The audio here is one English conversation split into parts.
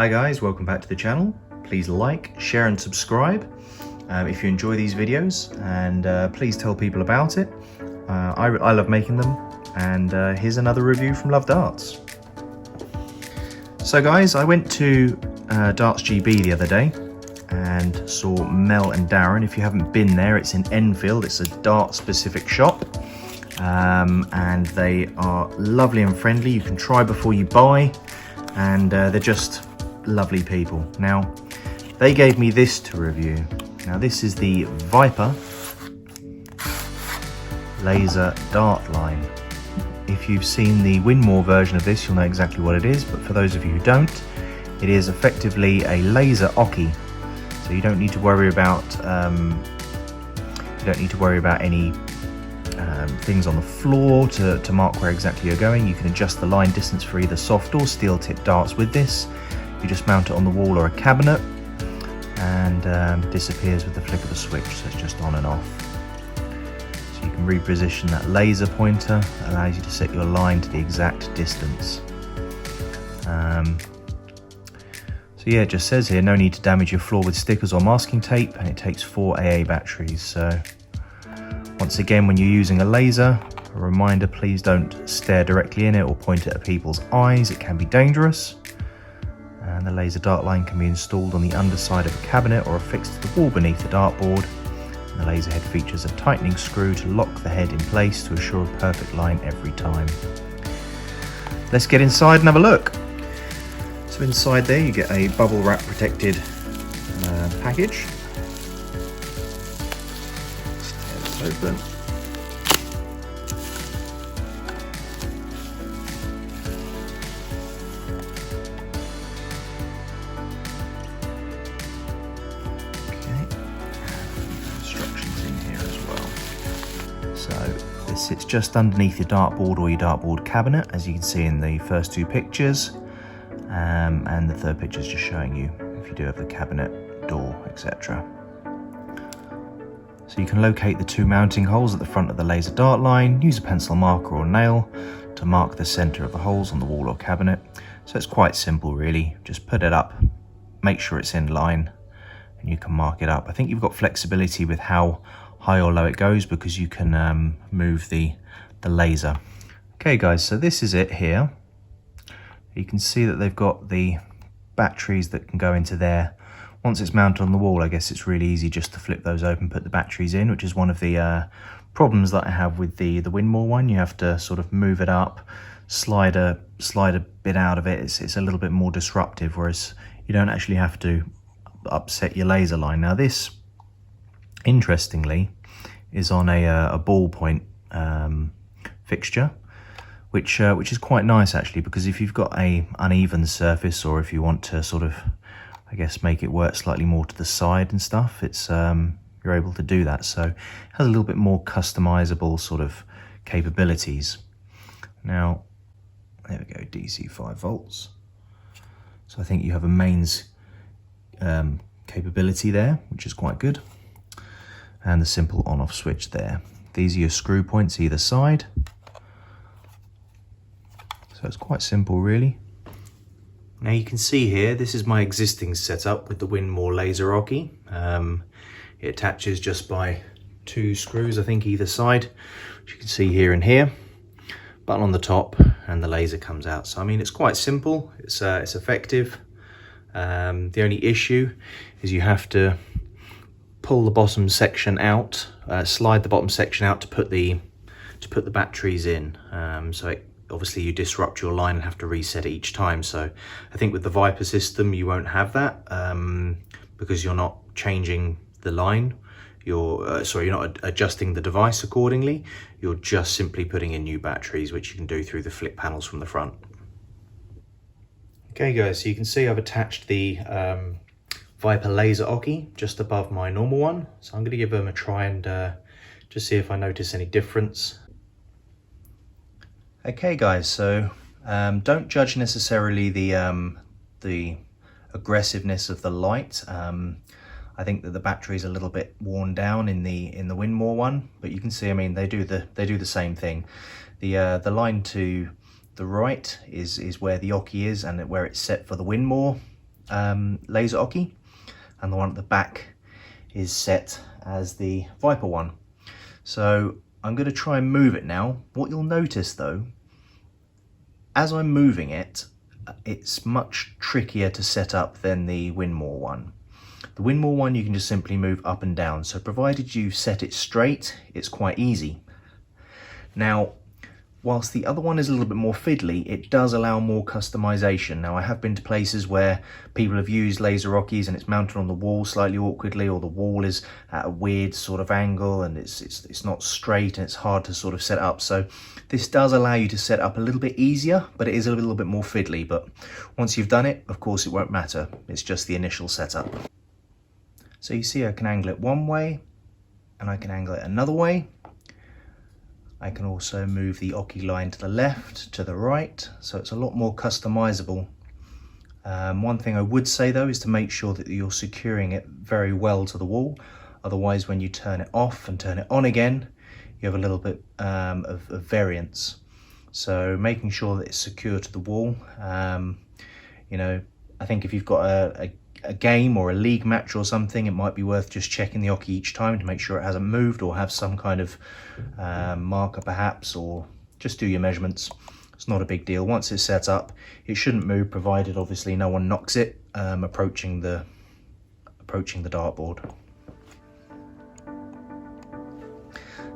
Hi guys, welcome back to the channel. Please like, share and subscribe if you enjoy these videos, and please tell people about it. I love making them, and here's another review from LoveDarts. So guys, I went to DartsGB the other day and saw Mel and Darren. If you haven't been there, it's in Enfield. It's a dart specific shop, and they are lovely and friendly. You can try before you buy, and they're just lovely people. Now, they gave me this to review. Now this is the Viper laser dart line. If you've seen the Winmau version of this, you'll know exactly what it is, but for those of you who don't, it is effectively a laser Oche. So you don't need to worry about any things on the floor to mark where exactly you're going. You can adjust the line distance for either soft or steel tip darts with this. You just mount it on the wall or a cabinet, and disappears with the flick of a switch, so it's just on and off. So you can reposition that laser pointer, allows you to set your line to the exact distance. So yeah, it just says here, no need to damage your floor with stickers or masking tape, and it takes 4 AA batteries. So once again, when you're using a laser, a reminder, please don't stare directly in it or point it at people's eyes. It can be dangerous. And the laser dart line can be installed on the underside of a cabinet or affixed to the wall beneath the dartboard. And the laser head features a tightening screw to lock the head in place to assure a perfect line every time. Let's get inside and have a look. So inside there you get a bubble wrap protected package. Let's tear this open. This sits just underneath your dartboard or your dartboard cabinet, as you can see in the first 2 pictures, and the third picture is just showing you if you do have the cabinet door, etc. So you can locate the 2 mounting holes at the front of the laser dart line, use a pencil marker or nail to mark the center of the holes on the wall or cabinet. So it's quite simple really, just put it up, make sure it's in line, and you can mark it up. I think you've got flexibility with how high or low it goes, because you can move the laser. Okay guys, so this is it here. You can see that they've got the batteries that can go into there. Once it's mounted on the wall, I guess it's really easy just to flip those open, put the batteries in, which is one of the problems that I have with the Winmau one. You have to sort of move it up, slide a bit out of it. It's a little bit more disruptive, whereas you don't actually have to upset your laser line. Now this, interestingly, is on a ballpoint fixture, which is quite nice actually, because if you've got a uneven surface, or if you want to sort of, I guess, make it work slightly more to the side and stuff, it's you're able to do that. So it has a little bit more customizable sort of capabilities. Now there we go, DC 5 volts. So I think you have a mains capability there, which is quite good. And the simple on-off switch there. These are your screw points either side. So it's quite simple really. Now you can see here, this is my existing setup with the Winmau laser Oche. It attaches just by 2 screws, I think, either side, which you can see here and here. Button on the top, and the laser comes out. So I mean, it's quite simple. It's effective. The only issue is you have to pull the bottom section out, slide the bottom section out to put the batteries in. So obviously you disrupt your line and have to reset it each time. So I think with the Viper system you won't have that, because you're not changing the line. You're not adjusting the device accordingly. You're just simply putting in new batteries, which you can do through the flip panels from the front. Okay guys, so you can see I've attached the Viper laser Oche just above my normal one. So I'm going to give them a try and just see if I notice any difference. Okay guys, so don't judge necessarily the aggressiveness of the light. I think that the battery is a little bit worn down in the Winmau one, but you can see, I mean, they do the same thing. The line to the right is where the Oche is, and where it's set for the Winmau. laser Oche, and the one at the back is set as the Viper one. So I'm going to try and move it now. What you'll notice though, as I'm moving it, it's much trickier to set up than the Winmau one. The Winmau one you can just simply move up and down, so provided you set it straight, it's quite easy. Now, whilst the other one is a little bit more fiddly, it does allow more customization. Now, I have been to places where people have used laser Oches and it's mounted on the wall slightly awkwardly, or the wall is at a weird sort of angle and it's not straight and it's hard to sort of set up. So this does allow you to set up a little bit easier, but it is a little bit more fiddly. But once you've done it, of course, it won't matter. It's just the initial setup. So you see I can angle it one way and I can angle it another way. I can also move the Oche line to the left, to the right, so it's a lot more customizable. One thing I would say though is to make sure that you're securing it very well to the wall. Otherwise, when you turn it off and turn it on again, you have a little bit of variance. So making sure that it's secure to the wall. You know, I think if you've got a game or a league match or something, it might be worth just checking the Oche each time to make sure it hasn't moved, or have some kind of marker perhaps, or just do your measurements. It's not a big deal. Once it's set up, it shouldn't move, provided obviously no one knocks it approaching the dartboard.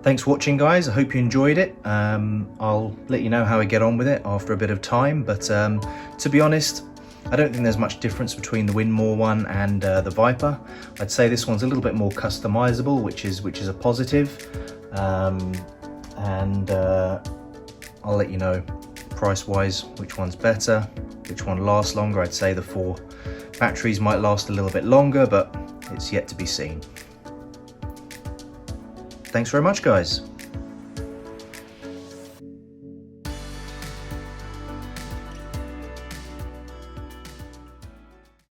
Thanks for watching, guys. I hope you enjoyed it. I'll let you know how I get on with it after a bit of time, but to be honest, I don't think there's much difference between the Winmau one and the Viper. I'd say this one's a little bit more customizable, which is a positive. I'll let you know price-wise which one's better, which one lasts longer. I'd say the 4 batteries might last a little bit longer, but it's yet to be seen. Thanks very much, guys.